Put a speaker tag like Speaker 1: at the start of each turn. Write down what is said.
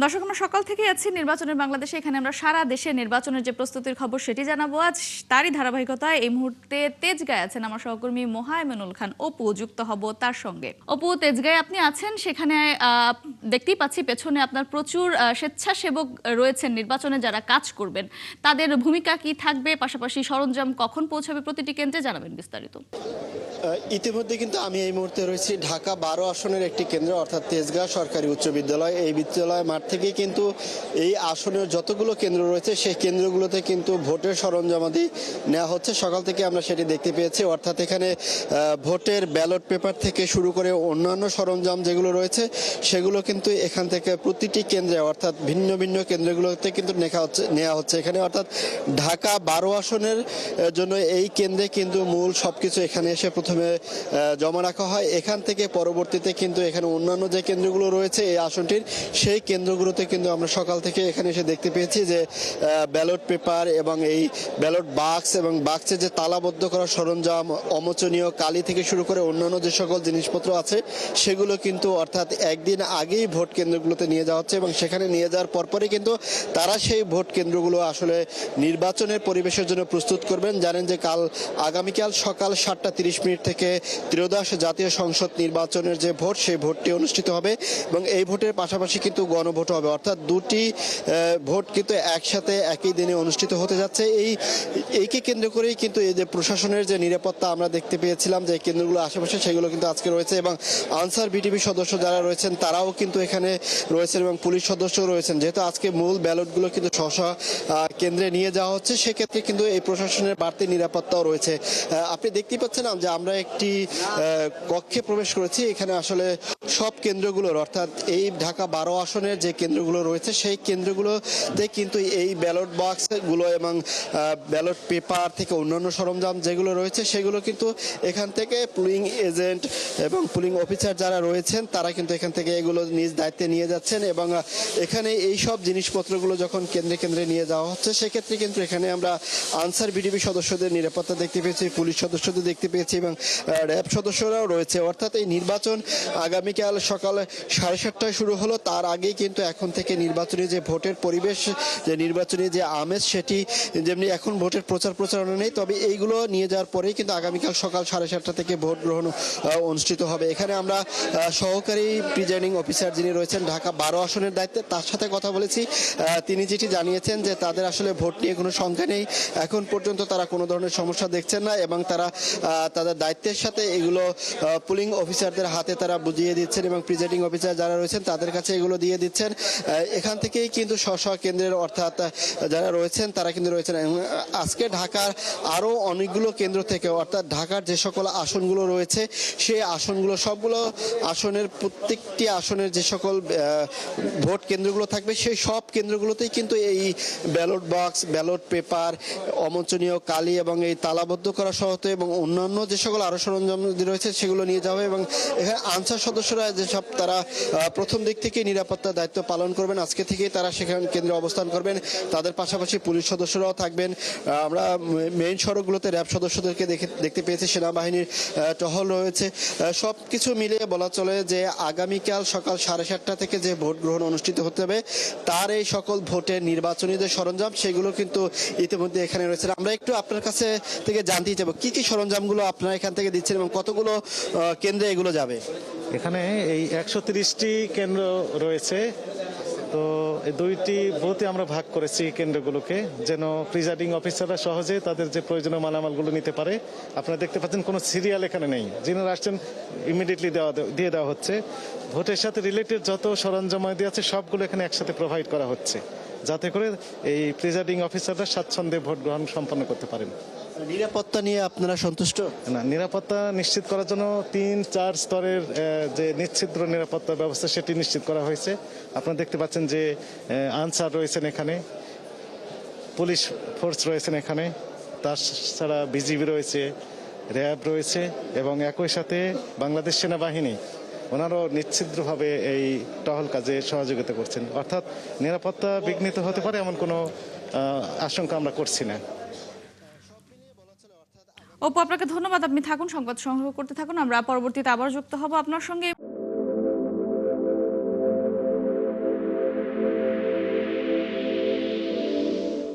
Speaker 1: দর্শক, আমরা সকাল থেকে আছি নির্বাচনের বাংলাদেশে। এখানে আমরা সারা দেশে নির্বাচনের যে প্রস্তুতির খবর সেটি জানাবো আজ। তারই ধারাবাহিকতায় এই মুহূর্তে তেজগাঁয়ে আছেন আমার সহকর্মী মোহাইমেনুল খান অপু। যুক্ত হব তার সঙ্গে। অপু, তেজগাঁয়ে আপনি আছেন, সেখানে দেখতেই পাচ্ছি পেছনে আপনার প্রচুর স্বেচ্ছাসেবক রয়েছেন নির্বাচনে যারা কাজ করবেন। তাদের ভূমিকা কি থাকবে, পাশাপাশি সরঞ্জাম কখন পৌঁছাবে প্রতিটি কেন্দ্রে, জানাবেন বিস্তারিত।
Speaker 2: ইতিমধ্যে কিন্তু আমি এই মুহূর্তে রয়েছি ঢাকা 12 আসনের একটি কেন্দ্র, অর্থাৎ তেজগাঁ সরকারি উচ্চ বিদ্যালয়। এই বিদ্যালয় মাঠ থেকে কিন্তু এই আসনের যতগুলো কেন্দ্র রয়েছে সেই কেন্দ্রগুলোতে কিন্তু ভোটের সরঞ্জামাদি নেওয়া হচ্ছে। সকাল থেকে আমরা সেটি দেখতে পেয়েছি, অর্থাৎ এখানে ভোটের ব্যালট পেপার থেকে শুরু করে অন্যান্য সরঞ্জাম যেগুলো রয়েছে সেগুলো কিন্তু এখান থেকে প্রতিটি কেন্দ্রে, অর্থাৎ ভিন্ন ভিন্ন কেন্দ্রগুলোতে কিন্তু নেওয়া হচ্ছে এখানে। অর্থাৎ ঢাকা 12 আসনের জন্য এই কেন্দ্রে কিন্তু মূল সবকিছু এখানে এসে প্রথমে জমা রাখা হয়। এখান থেকে পরবর্তীতে কিন্তু এখানে অন্যান্য যে কেন্দ্রগুলো রয়েছে এই আসনটির, সেই কেন্দ্রগুলোতে কিন্তু আমরা সকাল থেকে এখানে এসে দেখতে পেয়েছি যে ব্যালট পেপার এবং এই ব্যালট বাক্স এবং বাক্সে যে তালাবদ্ধ করা সরঞ্জাম, অমোচনীয় কালি থেকে শুরু করে অন্যান্য যে সকল জিনিসপত্র আছে সেগুলো কিন্তু অর্থাৎ একদিন আগেই ভোট কেন্দ্রগুলোতে নিয়ে যাওয়া হচ্ছে এবং সেখানে নিয়ে যাওয়ার পরপরই কিন্তু তারা সেই ভোট কেন্দ্রগুলো আসলে নির্বাচনের পরিবেশের জন্য প্রস্তুত করবেন। জানেন যে আগামীকাল সকাল 7:30 থেকে ত্রয়োদশ জাতীয় সংসদ নির্বাচনের যে ভোট, সেই ভোটটি অনুষ্ঠিত হবে এবং এই ভোটের পাশাপাশি কিন্তু গণভোট হবে, অর্থাৎ দুটি ভোট কিন্তু একসাথে একই দিনে অনুষ্ঠিত হতে যাচ্ছে। এইকে কেন্দ্র করেই কিন্তু এই যে প্রশাসনের যে নিরাপত্তা আমরা দেখতে পেয়েছিলাম যে কেন্দ্রগুলো আশেপাশে, সেগুলো কিন্তু আজকে রয়েছে এবং আনসার বিটিভি সদস্য যারা রয়েছেন তারাও কিন্তু এখানে রয়েছেন এবং পুলিশ সদস্য রয়েছেন। যেহেতু আজকে মূল ব্যালটগুলো কিন্তু স্ব কেন্দ্রে নিয়ে যাওয়া হচ্ছে, সেক্ষেত্রে কিন্তু এই প্রশাসনের বাড়তি নিরাপত্তাও রয়েছে। আপনি দেখতেই পাচ্ছেন যে আমরা একটি কক্ষে প্রবেশ করেছি। এখানে আসলে সব কেন্দ্রগুলোর, অর্থাৎ এই ঢাকা 12 আসনের যে কেন্দ্রগুলো রয়েছে সেই কেন্দ্রগুলোতে কিন্তু এই ব্যালট বক্সগুলো এবং ব্যালট পেপার থেকে অন্যান্য সরঞ্জাম যেগুলো রয়েছে সেগুলো কিন্তু এখান থেকে পুলিং এজেন্ট এবং পুলিং অফিসার যারা রয়েছেন তারা কিন্তু এখান থেকে এগুলো নিজ দায়িত্বে নিয়ে যাচ্ছেন এবং এখানে এই সব জিনিসপত্রগুলো যখন কেন্দ্রে কেন্দ্রে নিয়ে যাওয়া হচ্ছে সেক্ষেত্রে কিন্তু এখানে আমরা আনসার বিটিভি সদস্যদের নিরাপত্তা দেখতে পেয়েছি, পুলিশ সদস্যদের দেখতে পেয়েছি এবং র্যাব সদস্যরাও রয়েছে। অর্থাৎ এই নির্বাচন আগামীকাল সকাল 7:30টায় শুরু হলো, তার আগেই কিন্তু এখন থেকে নির্বাচনী যে ভোটের পরিবেশ, যে নির্বাচনী যে আমেজ, সেটি যেমনি এখন ভোটের প্রচারণা নেই, তবে এইগুলো নিয়ে যাওয়ার পরেই কিন্তু আগামীকাল সকাল 7:30টা থেকে ভোট গ্রহণ অনুষ্ঠিত হবে। এখানে আমরা সহকারী প্রিজাইডিং অফিসার যিনি রয়েছেন ঢাকা 12 আসনের দায়িত্বে, তার সাথে কথা বলেছি। তিনি যেটি জানিয়েছেন যে তাদের আসলে ভোট নিয়ে কোনো শঙ্কা নেই, এখন পর্যন্ত তারা কোনো ধরনের সমস্যা দেখছেন না এবং তারা তাদের দায়িত্বের সাথে এগুলো পুলিং অফিসারদের হাতে তারা বুঝিয়ে দিচ্ছেন এবং প্রিজাইডিং অফিসার যারা রয়েছেন তাদের কাছে এগুলো দিয়ে দিচ্ছেন। এখান থেকেই কিন্তু স্ব কেন্দ্রের, অর্থাৎ যারা রয়েছেন তারা কিন্তু রয়েছেন। আজকে ঢাকার আরও অনেকগুলো কেন্দ্র থেকে, অর্থাৎ ঢাকার যে সকল আসনগুলো রয়েছে সেই আসনগুলো, সবগুলো আসনের প্রত্যেকটি আসনের যে সকল ভোট কেন্দ্রগুলো থাকবে সেই সব কেন্দ্রগুলোতেই কিন্তু এই ব্যালট বক্স, ব্যালট পেপার, অমোচনীয় কালি এবং এই তালাবদ্ধ করা সহ এবং অন্যান্য যে সকল আরো সরঞ্জাম রয়েছে সেগুলো নিয়ে যাবে এবং এখানে আনসার সদস্যরা যেসব তারা প্রথম দিক থেকে নিরাপত্তার দায়িত্ব পালন করবেন, আজকে থেকেই তারা সেখানে কেন্দ্রে অবস্থান করবেন। তাদের পাশাপাশি পুলিশ সদস্যরাও থাকবেন। আমরা মেইন সড়কগুলোতে র্যাব সদস্যদেরকে দেখতে পেয়েছি, সেনাবাহিনীর টহল রয়েছে। সব কিছু মিলিয়ে বলা চলে যে আগামীকাল সকাল 7:30টা থেকে যে ভোট গ্রহণ অনুষ্ঠিত হতে হবে তার এই সকল ভোটের নির্বাচনী যে সরঞ্জাম সেগুলো কিন্তু ইতিমধ্যে এখানে রয়েছে। আমরা একটু আপনার কাছে থেকে জানতে চাইব কি কি সরঞ্জামগুলো আপনারা এখান থেকে দিচ্ছেন এবং কতগুলো কেন্দ্রে এগুলো যাবে।
Speaker 3: এখানে এই 130টি কেন্দ্র রয়েছে, তো এই দুইটি বুথে আমরা ভাগ করেছি কেন্দ্রগুলোকে, যেন প্রিজাইডিং অফিসাররা সহজে তাদের যে প্রয়োজনীয় মালামালগুলো নিতে পারে। আপনারা দেখতে পাচ্ছেন কোনো সিরিয়াল এখানে নেই, যিনারা আসছেন ইমিডিয়েটলি দিয়ে দেওয়া হচ্ছে। ভোটের সাথে রিলেটেড যত সরঞ্জামাদি আছে সবগুলো এখানে একসাথে প্রোভাইড করা হচ্ছে, যাতে করে এই প্রিজাইডিং অফিসাররা স্বাচ্ছন্দ্যে ভোট গ্রহণ সম্পন্ন করতে পারেন।
Speaker 2: নিরাপত্তা নিয়ে আপনারা সন্তুষ্ট?
Speaker 3: না, নিরাপত্তা নিশ্চিত করার জন্য 3-4 স্তরের যে নিশ্চিদ্র নিরাপত্তা ব্যবস্থা সেটি নিশ্চিত করা হয়েছে। আপনারা দেখতে পাচ্ছেন যে আনসার রয়েছেন এখানে, পুলিশ ফোর্স রয়েছেন এখানে, তাছাড়া বিজিবি রয়েছে, র্যাব রয়েছে এবং একই সাথে বাংলাদেশ সেনাবাহিনী, ওনারাও নিশ্চিদ্রভাবে এই টহল কাজে সহযোগিতা করছেন। অর্থাৎ নিরাপত্তা বিঘ্নিত হতে পারে এমন কোনো আশঙ্কা আমরা করছি না।
Speaker 1: অপু, আপনাকে ধন্যবাদ। আপনি থাকুন, সংবাদ সংগ্রহ করতে থাকুন। আমরা পরবর্তীতে আবার যুক্ত হব আপনার সঙ্গে।